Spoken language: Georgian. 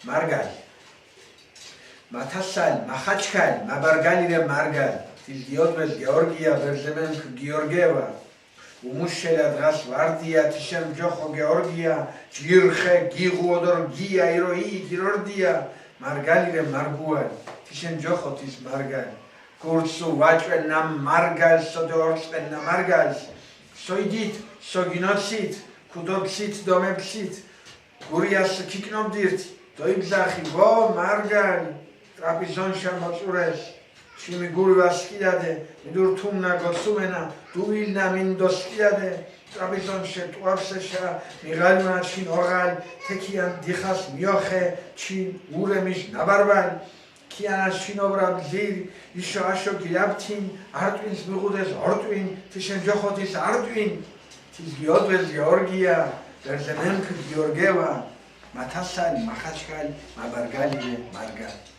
მარგალი მათასალი მახაჩქალი მაბარგალირე მარგალი თის გიოდმეს გეორგია ბერძემენქ გიორგევა უმუშელა დღას ვარდია თიშენ ჯოხო გეორგია ჯირხე გიღუოდორ გია იროი გირორდია მარგალირე მარგუალი თიშენ ჯოხო თის მარგალი კურსუ ვაჭვენა მარგალს სოდორწყენა მარგალს სოიდით სოგინოცით ქუდოქსით დომექსით გურიას ქიკნობდირთ დოიგზახი ვო მარგალი ტრაპიზონშა მოწურეს შიმი გურვასკიდადე მიდურთუმნა გოსუმენა დუილნა მინდოსკიდადე ტრაპიზონშე ტუავსეშა მიღალუნა ჩინ ოღალ თეკიან დიხას მიოხე ჩინ ურემიშ ნაბარბალი ქიანას ჩინობრად ძირ იშო აშო გიაფთინ არტვინს მიღუდეს არტვინ თიშენ ჯოხოთის არტვინ თის გიოდვეს გეორგია ბერძემენქ გიორგევა მათასალი მახაჩკალი მაბარგალირე მარგალი